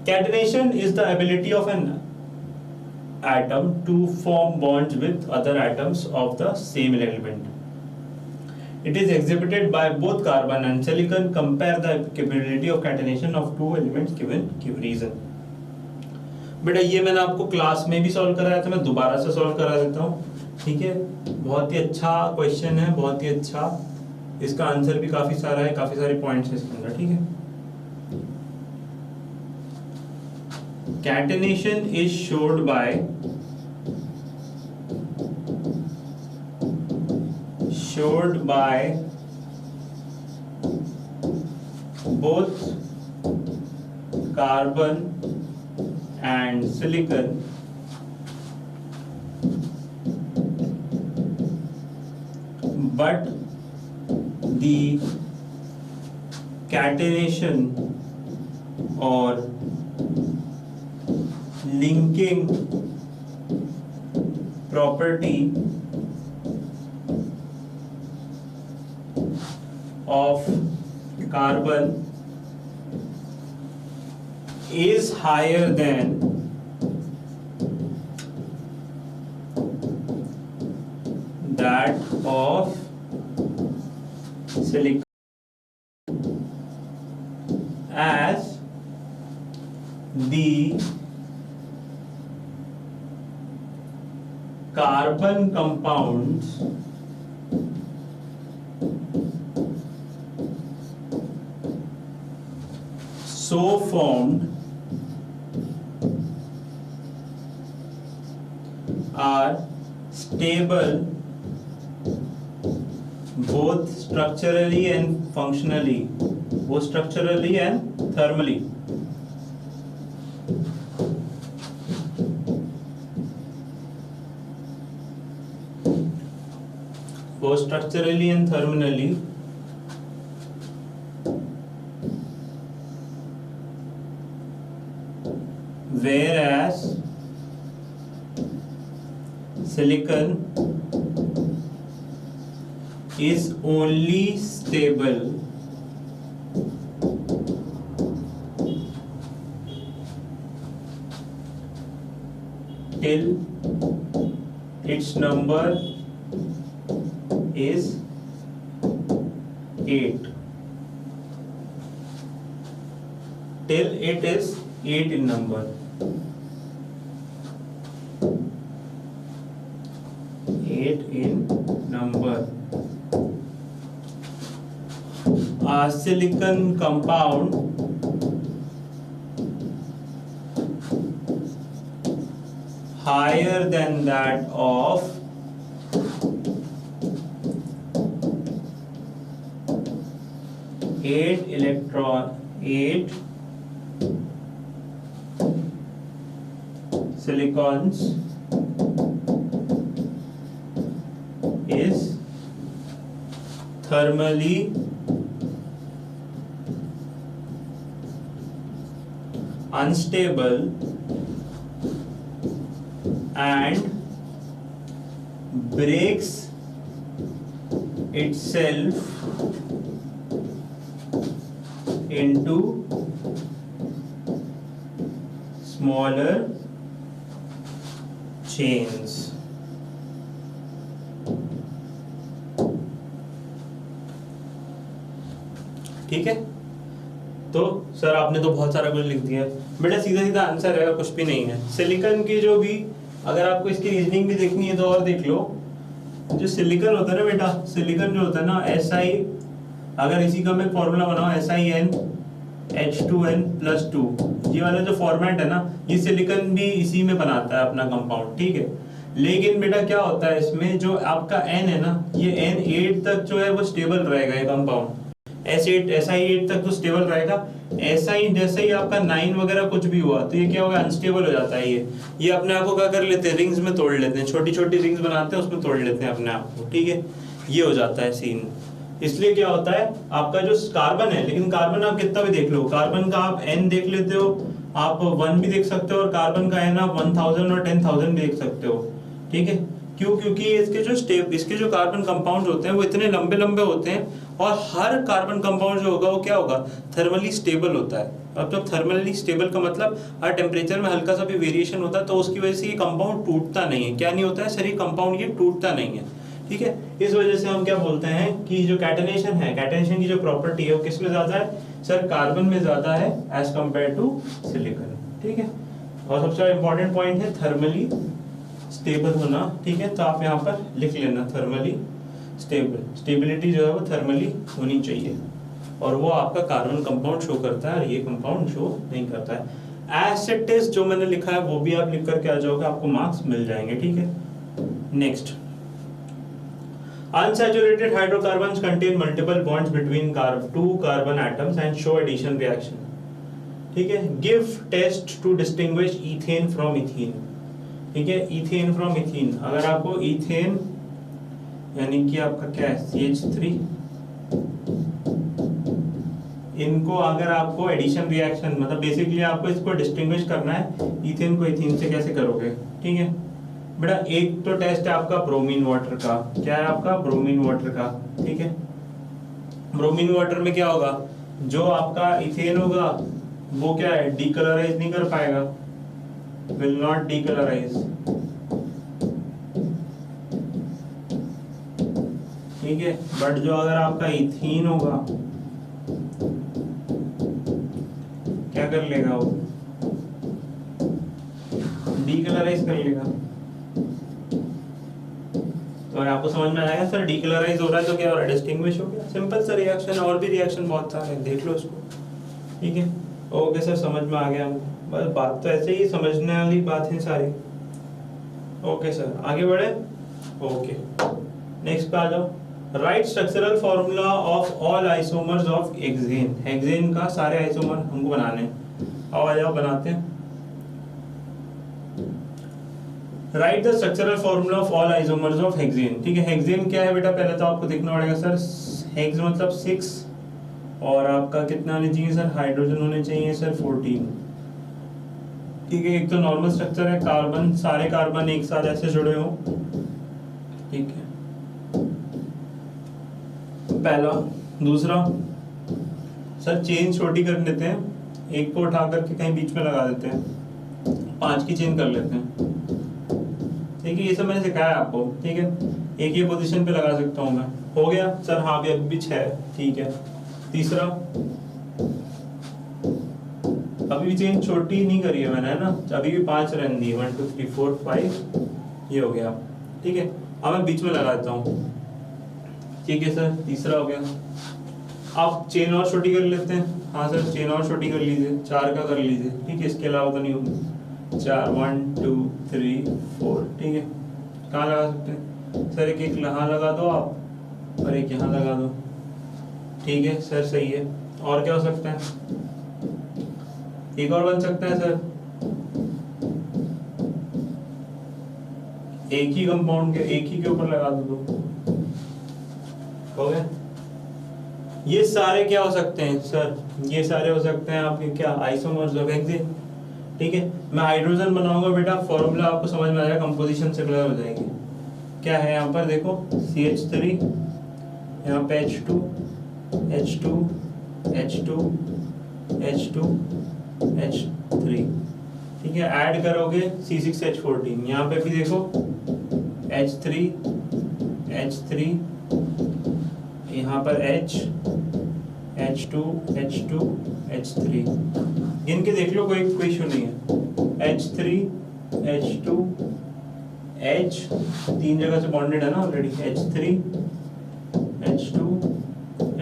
Catenation is the ability of an atom to form bonds with other atoms of the same element. It is exhibited by both carbon and silicon. Compare the capability of catenation of two elements given reason. बेटा ये मैंने आपको class में भी solve कराया था, मैं दोबारा से सॉल्व करा देता हूँ, ठीक है। बहुत ही अच्छा क्वेश्चन है, बहुत ही अच्छा, इसका आंसर भी काफी सारा है, काफी सारे पॉइंट्स है इसके अंदर, ठीक है। Catenation is showed by both carbon and silicon but the catenation or linking property of carbon is higher than that of silicon, as the carbon compounds so formed are stable both structurally and functionally, both structurally and thermally. Both structurally and thermally, whereas silicon is only stable till its number is 8, till it is 8 in number. 8 in number. A silicon compound higher than that of eight silicons is thermally unstable and breaks itself into smaller chains. ठीक है, तो sir आपने तो बहुत सारा कुछ लिख दिया बेटा, सीधा सीधा आंसर है, कुछ भी नहीं है। सिलिकॉन की जो भी, अगर आपको इसकी रीजनिंग भी देखनी है तो और देख लो। जो सिलिकॉन होता है ना बेटा, सिलिकॉन जो होता है ना, SI, अगर इसी का मैं फॉर्मूला बनाऊं SiNH2n+2, ये वाला जो फॉर्मेट है ना, ये सिलिकॉन भी इसी में बनाता है अपना कंपाउंड, ठीक है। लेकिन बेटा क्या होता है इसमें, जो आपका N है ना, ये N8 तक जो है वो स्टेबल रहेगा ये कंपाउंड, SI8 तक तो स्टेबल रहेगा। SI जैसे ही आपका 9 वगैरह कुछ भी हुआ तो ये क्या होगा, अनस्टेबल हो जाता है। ये अपने आप को क्या कर लेते हैं, रिंग्स में तोड़ लेते हैं, छोटी छोटी रिंग्स बनाते हैं, उसमें तोड़ लेते हैं अपने आप को, ठीक है। ये हो जाता है सीन। इसलिए क्या होता है, आपका जो कार्बन है, लेकिन कार्बन आप कितना भी देख लो, कार्बन का आप N देख लेते हो, आप 1 भी देख सकते हो, और कार्बन का N आप 1000 और 10,000 भी देख सकते हो, ठीक है। क्यों? क्योंकि इसके जो कार्बन कंपाउंड होते हैं वो इतने लंबे लंबे होते हैं, और हर कार्बन कंपाउंड जो होगा वो क्या होगा, थर्मली स्टेबल होता है। अब जब थर्मली स्टेबल का मतलब हर टेम्परेचर में हल्का सा भी वेरिएशन होता है, तो उसकी वजह से ये कंपाउंड टूटता नहीं है। क्या नहीं होता है सर, ये कंपाउंड ये टूटता नहीं है, ठीक है। इस वजह से हम क्या बोलते हैं कि जो कैटेनेशन है, कैटेनेशन की जो प्रॉपर्टी है वो किस में ज्यादा है सर, कार्बन में ज्यादा है एज कंपेयर टू सिलिकॉन, ठीक है। और सबसे इंपॉर्टेंट पॉइंट है थर्मली स्टेबल होना, ठीक है। तो आप यहाँ पर लिख लेना थर्मली स्टेबल, स्टेबिलिटी जो है वो थर्मली होनी चाहिए, और वो आपका कार्बन कंपाउंड शो करता है और ये कंपाउंड शो नहीं करता है। एसिड टेस्ट जो मैंने लिखा है वो भी आप लिख करके आ जाओगे, आपको मार्क्स मिल जाएंगे, ठीक है। Next, unsaturated hydrocarbons contain multiple bonds between two carbon atoms and show addition reaction, ठीक है। give test to distinguish ethane from ethene, ठीक है। ethane from ethene, अगर आपको ethane यानी कि आपका क्या है CH3, इनको अगर आपको एडिशन रिएक्शन मतलब बेसिकली आपको इसको डिस्टिंग्विश करना है ईथेन को इथीन से, कैसे करोगे, ठीक है बेटा। एक तो टेस्ट है आपका ब्रोमीन वाटर का, क्या है आपका ब्रोमीन वाटर का, ठीक है। ब्रोमीन वाटर में क्या होगा, जो आपका इथेन होगा वो क्या है, डीकलराइज नहीं कर पाएगा, विल नॉट डीकलराइज, ठीक है। बट जो अगर आपका इथीन होगा क्या कर लेगा, वो डीकलराइज कर लेगा। तो आपको समझ में आएगा सर, डीकलराइज हो रहा है तो क्या हो रहा है, डिस्टिंग्विश हो गया, सिंपल सा रिएक्शन। और भी रिएक्शन बहुत सारे हैं, देख लो इसको, ठीक है। ओके सर, समझ में आ गया हमको, बस बात तो ऐसे ही समझने वाली बात है सारी। ओके सर, आगे बढ़े। ओके, नेक्स्ट पे आ जाओ। Right structural formula of all isomers of hexane, hexane का सारे आइसोमर हमको बनाने हैं। आओ आ जाओ बनाते हैं। Right the structural formula of all isomers of hexane, ठीक है। हेक्सेन क्या है बेटा, पहले तो आपको देखना पड़ेगा सर, हेक्स मतलब 6, और आपका कितना होने चाहिए सर, हाइड्रोजन होने चाहिए सर 14, ठीक है। एक तो नॉर्मल स्ट्रक्चर है, कार्बन, सारे कार्बन एक साथ ऐसे जुड़े हो, ठीक है, पहला। दूसरा सर, चेन छोटी कर लेते हैं, एक को उठा करके कहीं बीच में लगा देते हैं, 5 की चेन कर लेते हैं, ठीक है। ये सब मैंने सिखाया आपको, ठीक है। एक ही पोजीशन पे लगा सकता हूँ मैं, हो गया सर, हाँ अभी भी 6, ठीक है। तीसरा, अभी भी चेन छोटी नहीं करी है मैंने, है ना, अभी भी 5 रहने दी, 1 2 3 4 5, ये हो गया, ठीक है। अब मैं बीच में लगा देता हूँ, ठीक है सर, तीसरा हो गया। आप चेन और छोटी कर लेते हैं, हाँ सर चेन और छोटी कर लीजिए, 4 का कर लीजिए, ठीक है, इसके अलावा तो नहीं होगी। 4 1 2 3 4, ठीक है। कहाँ लगा सकते हैं सर, एक यहाँ लगा दो आप, और एक यहाँ लगा दो, ठीक है सर, सही है। और क्या हो सकता है, एक और बन सकता है सर, एक ही कंपाउंड के एक ही के ऊपर लगा दो, हो गया। ये सारे क्या हो सकते हैं सर, ये सारे हो सकते हैं आपके क्या, आइसोमर्स ऑफ हेक्सेन, ठीक है। मैं हाइड्रोजन बनाऊंगा बेटा, फॉर्मूला आपको समझ में आ जाएगा, कंपोजिशन से क्लियर हो जाएगी। क्या है यहाँ पर देखो, CH3, यहाँ पे H2 H2 H2 H2 H3, ठीक है। ऐड करोगे C6H14, यहाँ पे भी देखो H3 H3, यहाँ पर H H2 H2 H3, इनके देख लो, कोई इशू नहीं है। H3 H2 H 3 जगह से बॉन्डेड है ना ऑलरेडी, H3 H2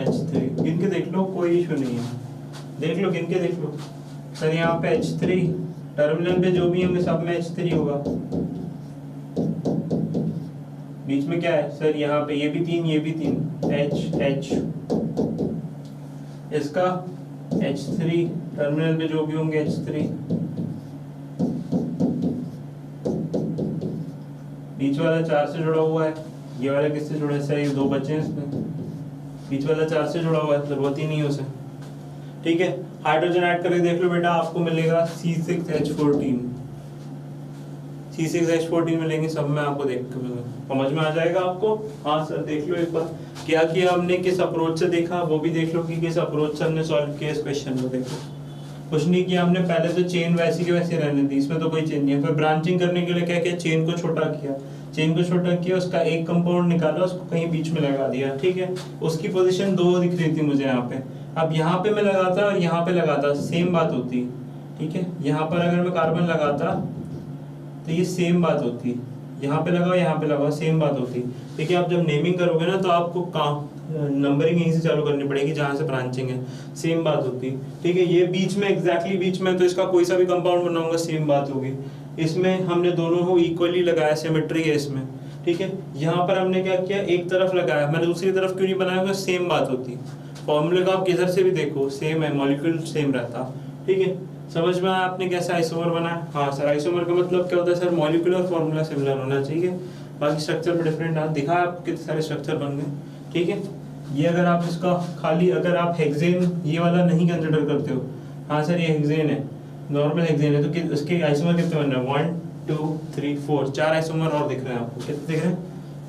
H3, इनके देख लो, कोई इशू नहीं है। देख लो इनके देख लो सर, यहाँ पे H3 टर्मिनल पे जो भी होंगे सब में H3 होगा। बीच में क्या है सर, यहाँ पे ये भी 3 ये भी 3, H H, इसका H3 टर्मिनल पे जो भी होंगे H3, बीच वाला 4 से जुड़ा हुआ है, ये वाला किससे जुड़ा है सर, ये 2 बचे हैं इसमें, बीच वाला 4 से जुड़ा हुआ है, जरूरत ही नहीं है उसे, ठीक है। हाइड्रोजन ऐड करके देख लो बेटा, आपको मिलेगा C6H14, C6H14 में लेंगे, सब में आपको देख समझ में आ जाएगा आपको। हाँ सर देख लो एक बार क्या किया हमने, किस अप्रोच से देखा वो भी देख लो कि किस अप्रोच से हमने सॉल्व किया इस क्वेश्चन को। देखो कुछ नहीं किया हमने, पहले तो चेन वैसी की वैसी रहने दी, इसमें तो कोई चेंज नहीं है। फिर ब्रांचिंग करने के लिए क्या किया, चेन को छोटा किया, चेन को छोटा किया, उसका एक कंपाउंड निकाला, उसको कहीं बीच में लगा दिया, ठीक है। उसकी पोजीशन 2 दिख रही थी मुझे यहाँ पे, अब यहाँ पे मैं लगाता और यहाँ पे लगाता, सेम बात होती, ठीक है। यहाँ पर अगर मैं कार्बन लगाता तो ये सेम बात होती, यहाँ पे लगाओ यहाँ पे लगाओ सेम बात होती, ठीक है। आप जब नेमिंग करोगे ना तो आपको काम नंबरिंग यहीं से चालू करनी पड़ेगी जहाँ से ब्रांचिंग है, सेम बात होती, ठीक है। ये बीच में एग्जैक्टली बीच में, तो इसका कोई सा भी कंपाउंड बनाऊंगा सेम बात होगी। इसमें हमने दोनों को इक्वली लगाया, सिमेट्री है इसमें, ठीक है। यहाँ पर हमने क्या किया, एक तरफ लगाया, मैंने दूसरी तरफ क्यों नहीं बनाया, सेम बात होती। फॉर्मूले को आप किधर से भी देखो सेम है, मॉलिक्यूल सेम रहता, ठीक है। समझ में आया आपने कैसे आइसोमर बनाया। हाँ सर आइसोमर का मतलब क्या होता है सर, मॉलिक्यूलर फॉर्मूला सिमिलर होना चाहिए, बाकी स्ट्रक्चर में डिफरेंट। हाँ दिखा आप कितने सारे स्ट्रक्चर बन गए, ठीक है। ये अगर आप इसका खाली, अगर आप हेक्सेन ये वाला नहीं कंसिडर करते हो, हाँ सर ये हेक्सेन है, नॉर्मल हेक्सेन है, तो उसके आइसोमर कितने बन रहे हैं, 1 2 3 4, 4 आइसोमर और दिख रहे हैं आपको, कितने दिख रहे हैं,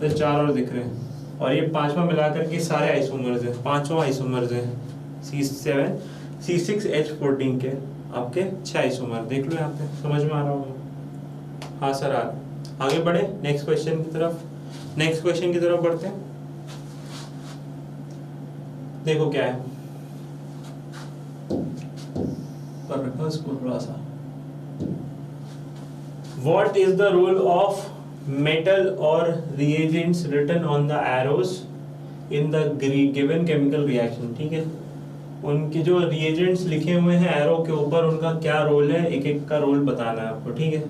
तो 4 और दिख रहे हैं, और ये पांचवा मिलाकर के सारे आइसोमर्स हैं, पांचवा आइसोमर्स है C6H14 के आपके 6 आइसोमर, देख लो यहाँ पे, समझ में आ रहा होगा। हाँ सर आगे बढ़े नेक्स्ट क्वेश्चन की तरफ, नेक्स्ट क्वेश्चन की तरफ बढ़ते हैं। देखो क्या है, पर रखो इसको थोड़ा सा। What is the role of metal or reagents written on the arrows in the given chemical reaction, ठीक है। उनके जो रिएजेंट्स लिखे हुए हैं एरो के ऊपर, उनका क्या रोल है, एक एक का रोल बताना है आपको, ठीक है।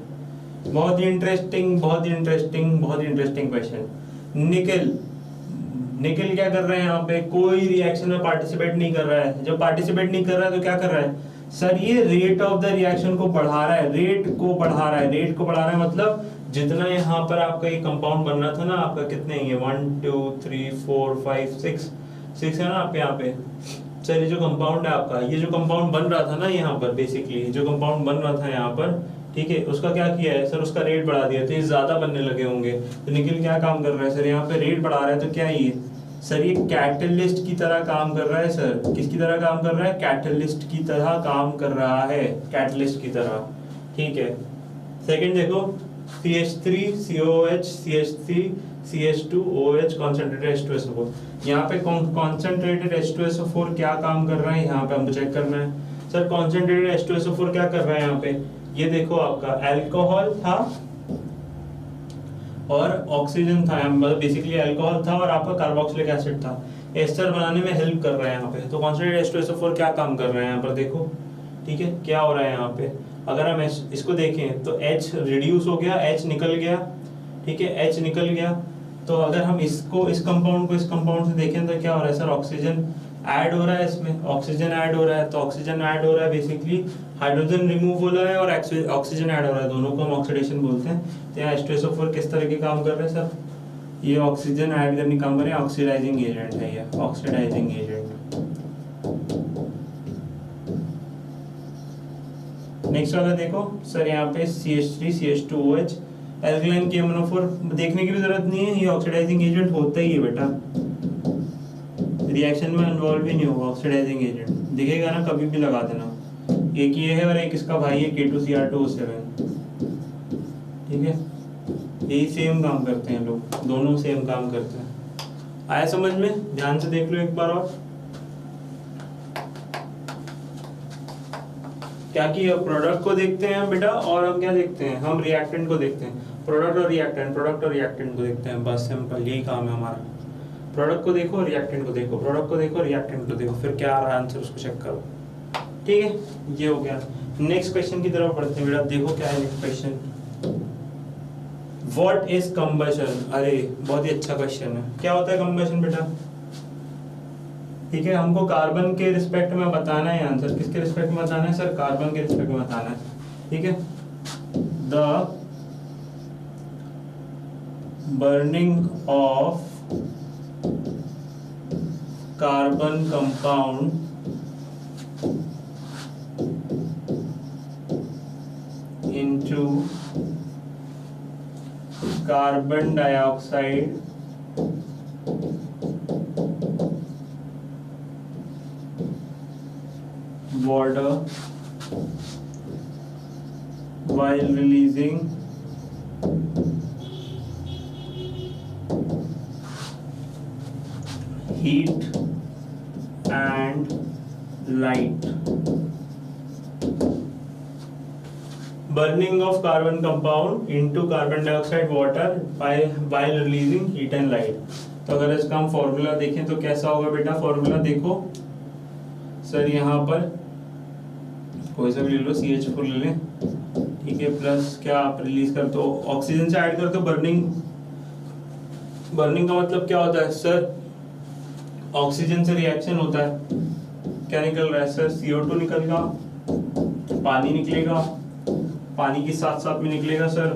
बहुत ही इंटरेस्टिंग, बहुत ही इंटरेस्टिंग, बहुत ही इंटरेस्टिंग क्वेश्चन। निकल, निकल क्या कर रहे हैं यहाँ पे, कोई रिएक्शन में पार्टिसिपेट नहीं कर रहा है। जब पार्टिसिपेट नहीं कर रहा है तो क्या कर रहा है सर, ये रेट ऑफ द रिएक्शन को बढ़ा रहा है, रेट को बढ़ा रहा है, रेट को बढ़ा रहा है मतलब जितना यहाँ पर आपका ये कंपाउंड बनना था ना, आपका कितने ये 1 2 3 4 5 6 है ना आपके यहाँ पे। सर ये जो कंपाउंड है आपका, ये जो कंपाउंड बन रहा था ना यहाँ पर, बेसिकली जो कंपाउंड बन रहा था यहाँ पर, ठीक है, उसका क्या किया है सर, उसका रेट बढ़ा दिया, तो ये ज्यादा बनने लगे होंगे। तो निकल क्या काम कर रहा है सर, यहाँ पे रेट बढ़ा रहा है, तो क्या ये सर ये कैटलिस्ट की तरह काम कर रहा है। सर किसकी तरह काम कर रहा है, कैटलिस्ट की तरह काम कर रहा है, कैटलिस्ट की तरह, ठीक है। सेकंड देखो, CH3 COH CH3 CH2OH concentrated H2SO4, यहाँ पे कॉन्सेंट्रेटेड H2SO4 क्या काम कर रहा है, यहाँ पे हमको चेक करना है। सर कॉन्सेंट्रेटेड H2SO4 क्या कर रहा है यहाँ पे, ये देखो आपका अल्कोहल था और ऑक्सीजन था, मतलब बेसिकली अल्कोहल था और आपका कार्बोक्सिलिक एसिड था, एस्टर बनाने में हेल्प कर रहा है यहाँ पे। तो कॉन्सेंट्रेटेड H2SO4 क्या काम कर रहा है यहाँ पर, देखो ठीक है क्या हो रहा है यहाँ पे। अगर हम इसको देखें तो H रिड्यूस हो गया, H निकल गया, ठीक है, H निकल गया। तो अगर हम इसको, इस कंपाउंड को इस कंपाउंड से देखें तो क्या हो रहा है सर, ऑक्सीजन ऐड हो रहा है, इसमें ऑक्सीजन ऐड हो रहा है। तो ऑक्सीजन ऐड हो रहा है, बेसिकली हाइड्रोजन रिमूव हो रहा है और ऑक्सीजन ऐड हो रहा है, दोनों को हम ऑक्सीडेशन बोलते हैं। तो यहाँ H2SO4 किस तरह के काम कर रहे हैं सर, ये ऑक्सीजन ऐड करने का काम कर रहे हैं, ऑक्सीडाइजिंग एजेंट है ये, ऑक्सीडाइजिंग एजेंट। नेक्स्ट वाला देखो सर, यहाँ पे CH3 CH2OH एल्कलाइन KMNO4 देखने की भी जरूरत नहीं है, ये ऑक्सीडाइजिंग एजेंट होता ही है बेटा, रिएक्शन में इन्वॉल्व ही नहीं होगा, ऑक्सीडाइजिंग एजेंट दिखेगा ना कभी भी लगा देना। एक ये है और एक इसका भाई है K2Cr2O7, ठीक है, यही सेम काम करते हैं लोग, दोनों सेम काम करते हैं। आया समझ में, ध्यान से देख लो एक बार और। क्या कि प्रोडक्ट को देखते हैं हम बेटा, और हम क्या देखते हैं, हम रिएक्टेंट को देखते हैं, प्रोडक्ट और रिएक्टेंट, प्रोडक्ट और रिएक्टेंट को देखते हैं, बस सिंपल यही काम है हमारा। प्रोडक्ट को देखो, रिएक्टेंट को देखो, प्रोडक्ट को देखो, रिएक्टेंट को देखो, फिर क्या आ रहा है आंसर उसको चेक करो, ठीक है। ये हो गया, नेक्स्ट क्वेश्चन की तरफ बढ़ते हैं बेटा। देखो क्या है next question, what is combustion. अरे बहुत ही अच्छा क्वेश्चन है, क्या होता है कंबशन बेटा, ठीक है। हमको कार्बन के रिस्पेक्ट में बताना है आंसर, किसके रिस्पेक्ट में बताना है सर, कार्बन के रिस्पेक्ट में बताना है, ठीक है। The burning of carbon compound into carbon dioxide water while releasing heat and light. Burning of carbon compound into carbon dioxide water while releasing heat and light. तो अगर इसका हम फॉर्मूला देखें तो कैसा होगा बेटा? फॉर्मूला देखो सर, यहाँ पर कोई सा भी ले लो, CH4 ले लें, ठीक है, प्लस क्या आप रिलीज कर तो ऑक्सीजन से ऐड कर तो बर्निंग का मतलब क्या होता है सर? ऑक्सीजन से रिएक्शन होता है, क्या निकल रहा है सर? CO2 निकलेगा, पानी निकलेगा, पानी के साथ साथ में निकलेगा सर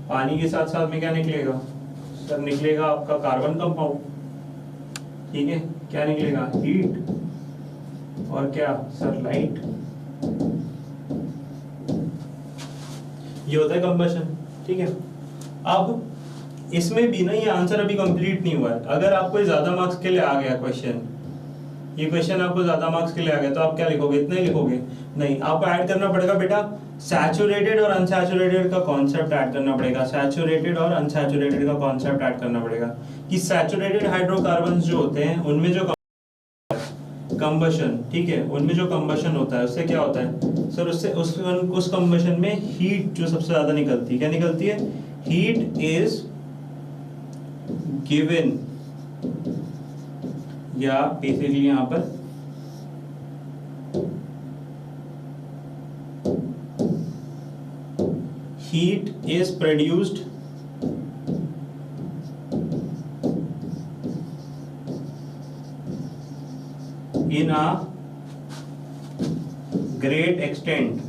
पानी के साथ साथ में क्या निकलेगा सर? निकलेगा आपका कार्बन कंपाउंड, ठीक है, क्या निकलेगा? हीट और क्या सर? लाइट। ये होता है कंबशन, ठीक है। अब इसमें भी ना ये आंसर अभी कंप्लीट नहीं हुआ है। अगर आपको ज्यादा मार्क्स के लिए आ गया क्वेश्चन, ये क्वेश्चन आपको ज्यादा मार्क्स के लिए आ गया तो आप क्या लिखोगे? इतना ही लिखोगे? नहीं, आपको ऐड करना पड़ेगा बेटा सैचुरेटेड और अनसैचुरेटेड का कॉन्सेप्ट ऐड करना पड़ेगा। सैचुरेटेड और अनसैचुरेटेड का कॉन्सेप्ट ऐड करना पड़ेगा कि सैचुरेटेड हाइड्रोकार्बन्स जो होते हैं उनमें जो कंबशन, ठीक है, उनमें जो कंबशन होता है उससे क्या होता है सर? उससे उस कंबशन में हीट जो सबसे ज्यादा निकलती है, क्या निकलती है? हीट इज गिवन, या बेसिकली यहां पर heat is produced in a great extent,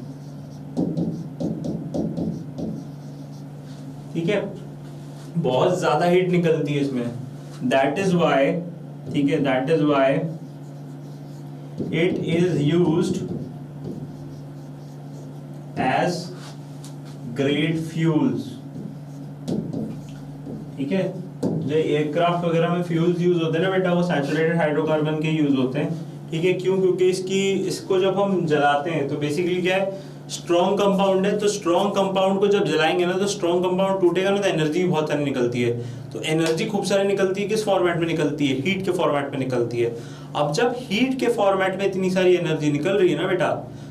ठीक है, बहुत ज्यादा हीट निकलती है इसमें, दैट इज वाई, ठीक है, that is why it is used as great fuels, ठीक है। जो एयरक्राफ्ट वगैरह में फ्यूल्स यूज होते हैं ना बेटा, वो सैचुरेटेड हाइड्रोकार्बन के यूज होते हैं, ठीक है। क्यों? क्योंकि इसको जब हम जलाते हैं तो बेसिकली क्या है, स्ट्रॉन्ग कंपाउंड है, तो स्ट्रॉन्ग कंपाउंड को जब जलाएंगे ना तो स्ट्रॉन्ग कंपाउंड टूटेगा ना तो एनर्जी बहुत सारी निकलती है। तो एनर्जी खूब सारी निकलती है, किस फॉर्मेट में निकलती है? हीट के फॉर्मेट में निकलती है। अब जब हीट के फॉर्मेट में इतनी सारी एनर्जी निकल रही है ना बेटा,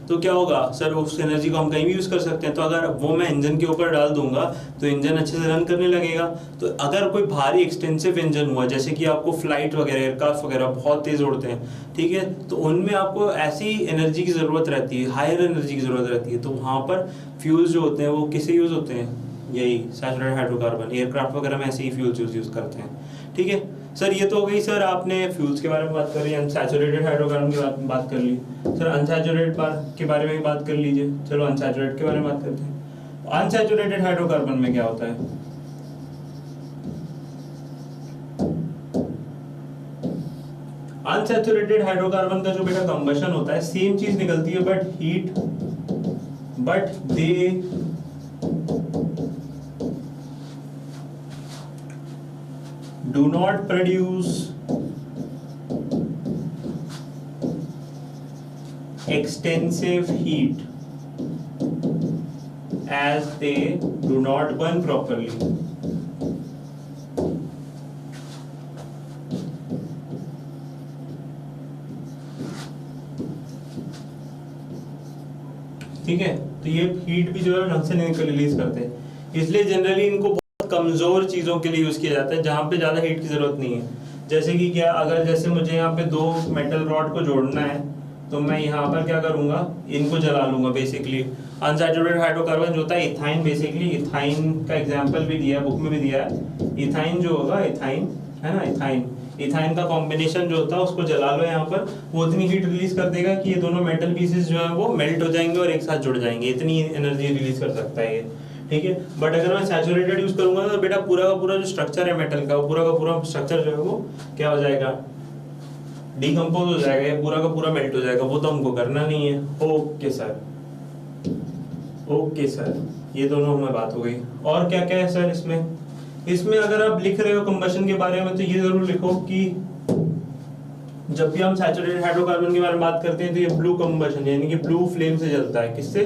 तो क्या होगा सर? उस एनर्जी को हम कहीं भी यूज कर सकते हैं। तो अगर वो मैं इंजन के ऊपर डाल दूंगा तो इंजन अच्छे से रन करने लगेगा। तो अगर कोई भारी एक्सटेंसिव इंजन हुआ, जैसे कि आपको फ्लाइट वगैरह, एयरक्राफ्ट वगैरह बहुत तेज उड़ते हैं, ठीक है, तो उनमें आपको ऐसी एनर्जी की जरूरत रहती है, हायर एनर्जी की जरूरत रहती है। तो वहां पर फ्यूल्स जो होते हैं वो किसे यूज होते हैं? यही सैचुरेटेड हाइड्रोकार्बन। एयरक्राफ्ट वगैरह में ऐसे ही फ्यूल्स यूज करते हैं, ठीक है सर। ये तो हो गई सर, आपने फ्यूल्स के बारे में बात कर ली, अनसैचुरेटेड हाइड्रोकार्बन की बात कर ली। सर अनसैचुरेटेड के बारे में भी बात कर लीजिए। चलो अनसैचुरेटेड के बारे में बात करते हैं। अनसैचुरेटेड हाइड्रोकार्बन में क्या होता है? अनसैचुरेटेड हाइड्रोकार्बन का जो बेटा कंबशन होता है, सेम चीज निकलती है but they do not produce extensive heat as they do not burn properly. ठीक है, तो ये हीट भी जो है ढंग से नहीं रिलीज करते, इसलिए जनरली इनको कमजोर चीजों के लिए यूज किया जाता है जहां पे ज्यादा हीट की जरूरत नहीं है। जैसे कि क्या, अगर जैसे मुझे यहाँ पे दो मेटल रॉड को जोड़ना है तो मैं यहाँ पर क्या करूंगा, इनको जला लूंगा बेसिकली। अनसैचुरेटेड हाइड्रोकार्बन जो होता है इथाइन, बेसिकली इथाइन का एग्जांपल भी दिया है, बुक में भी दिया है। इथाइन जो होगा, इथाइन है ना, इथाइन का कॉम्बिनेशन जो होता है उसको जला लो यहाँ पर, वो इतनी हीट रिलीज कर देगा कि ये दोनों मेटल पीसेस जो है वो मेल्ट हो जाएंगे और एक साथ जुड़ जाएंगे। इतनी एनर्जी रिलीज कर सकता है ये, ठीक है। बट अगर मैं सैचुरेटेड यूज करूंगा तो बेटा पूरा का पूरा जो स्ट्रक्चर है मेटल का, पूरा का पूरा स्ट्रक्चर जो है वो क्या हो जाएगा, डिकम्पोज हो जाएगा, ये पूरा का पूरा मेल्ट हो जाएगा, वो तो हमको करना नहीं है। ओके सर, ओके सर, ये दोनों हमें बात हो गई। और क्या क्या है सर इसमें अगर आप लिख रहे हो कंबशन के बारे में तो ये जरूर लिखो कि जब भी हम सैचुरेटेड हाइड्रोकार्बन के बारे में बात करते हैं तो ये ब्लू कंबशन यानी कि ब्लू फ्लेम से जलता है। किससे?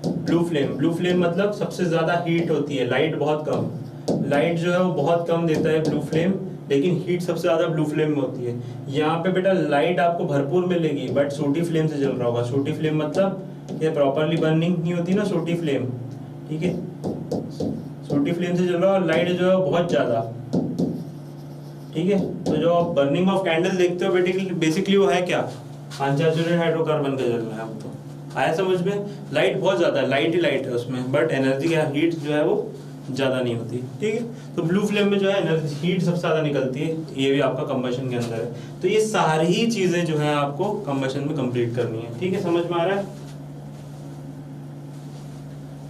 ब्लू फ्लेम मतलब सबसे ज्यादा हीट होती है, लाइट बहुत कम, लाइट जो है वो बहुत कम देता है ब्लू फ्लेम, लेकिन हीट सबसे ज्यादा ब्लू फ्लेम में होती है। यहाँ पे बेटा लाइट आपको भरपूर मिलेगी बट सोटी फ्लेम से जल रहा होगा। सोटी फ्लेम मतलब ये प्रॉपरली बर्निंग नहीं होती ना सोटी फ्लेम, ठीक है, सोटी फ्लेम से जल रहा है और लाइट जो है बहुत ज्यादा, ठीक है। तो जो आप बर्निंग ऑफ कैंडल देखते हो बेसिकली वो है क्या? अनसैचुरेटेड हाइड्रोकार्बन का जलना है आपको। आया समझ में? लाइट बहुत ज्यादा है, लाइट ही लाइट है उसमें, बट एनर्जी या हीट जो है वो ज्यादा नहीं होती, ठीक है। तो ब्लू फ्लेम में जो है एनर्जी हीट सबसे ज्यादा निकलती है, ये भी आपका कंबशन के अंदर है। तो ये सारी ही चीजें जो है आपको कंबशन में कंप्लीट करनी है, ठीक है, समझ में आ रहा है?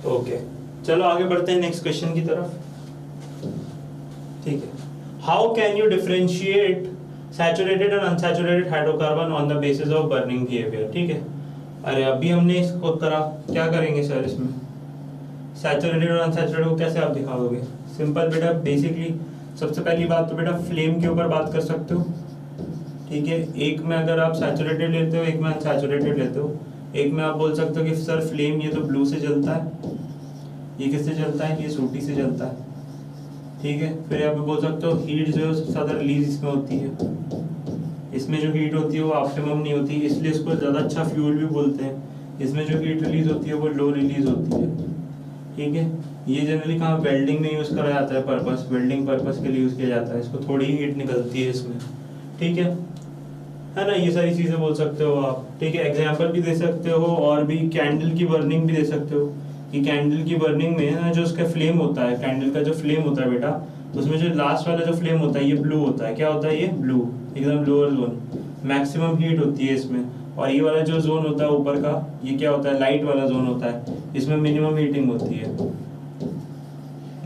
ओके, चलो आगे बढ़ते हैं नेक्स्ट क्वेश्चन की तरफ, ठीक है। How can you differentiate saturated और unsaturated hydrocarbon on the basis of burning behaviour, ठीक है। अरे अभी हमने इसको करा, क्या करेंगे सर इसमें? सैचुरेटेड और अनसैचुरेटेड को कैसे आप दिखा दोगे? सिंपल बेटा, बेसिकली सबसे पहली बात तो बेटा फ्लेम के ऊपर बात कर सकते हो, ठीक है। एक में अगर आप सैचुरेटेड लेते हो, एक में अनसैचुरेटेड लेते हो, एक में आप बोल सकते हो कि सर फ्लेम ये तो ब्लू से जलता है, ये किससे जलता है? ये सोटी से जलता है, ठीक है। फिर यहाँ पे बोल सकते हो हीट जो है सबसे ज्यादा रिलीज इसमें होती है, इसमें जो हीट होती है वो ऑप्टिमम नहीं होती, इसलिए इसको ज्यादा अच्छा फ्यूल भी बोलते हैं। इसमें जो हीट रिलीज होती है वो लो रिलीज होती है, ठीक है। ये जनरली कहाँ वेल्डिंग में यूज करा जाता है, पर्पस वेल्डिंग पर्पस के लिए यूज किया जाता है, इसको थोड़ी ही हीट निकलती है इसमें, ठीक है ना। ये सारी चीजें बोल सकते हो आप, ठीक है। एग्जाम्पल भी दे सकते हो और भी कैंडल की बर्निंग भी दे सकते हो कि कैंडल की बर्निंग में ना जो उसका फ्लेम होता है, कैंडल का जो फ्लेम होता है बेटा, उसमें जो लास्ट वाला जो फ्लेम होता है ये ब्लू होता है। क्या होता है ये? ब्लू, एकदम लोअर जोन, मैक्सिमम हीट होती है इसमें। और ये वाला जो जोन होता है ऊपर का, ये क्या होता है? लाइट वाला जोन होता है, इसमें मिनिमम हीटिंग होती है,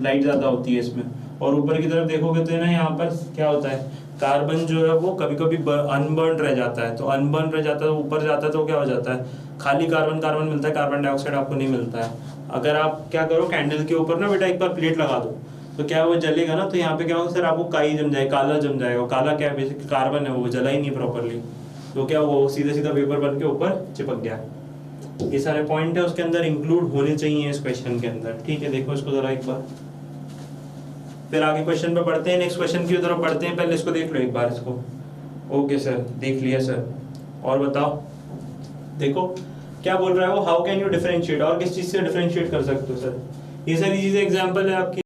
लाइट ज्यादा होती है इसमें। और ऊपर की तरफ देखोगे तो ना यहाँ पर क्या होता है? कार्बन जो है वो कभी कभी अनबर्न रह जाता है, तो अनबर्न रह जाता है, ऊपर जाता है तो क्या हो जाता है? खाली कार्बन कार्बन मिलता है, कार्बन डाइऑक्साइड आपको नहीं मिलता है। अगर आप क्या करो, कैंडल के ऊपर ना बेटा एक बार प्लेट लगा दो, तो क्या वो जलेगा ना, तो यहाँ पे क्या होगा सर? आपको काई जम जाएगा, काला जम जाएगा। काला क्या है? बेसिक कार्बन है, वो जला ही नहीं प्रॉपरली, तो क्या वो सीधा सीधा पेपर बन के ऊपर चिपक गया। ये सारे पॉइंट है उसके अंदर इंक्लूड होने चाहिए इस क्वेश्चन के अंदर, ठीक है। देखो इसको जरा एक बार, फिर आगे क्वेश्चन पे पढ़ते हैं, नेक्स्ट क्वेश्चन की तरफ पढ़ते हैं। पहले इसको देख लो एक बार इसको। ओके सर, देख लिया सर। और बताओ, देखो क्या बोल रहा है वो, हाउ कैन यू डिफरेंशिएट, और किस चीज से डिफरेंशिएट कर सकते हो सर? ये सारी चीजें एग्जांपल है आपकी।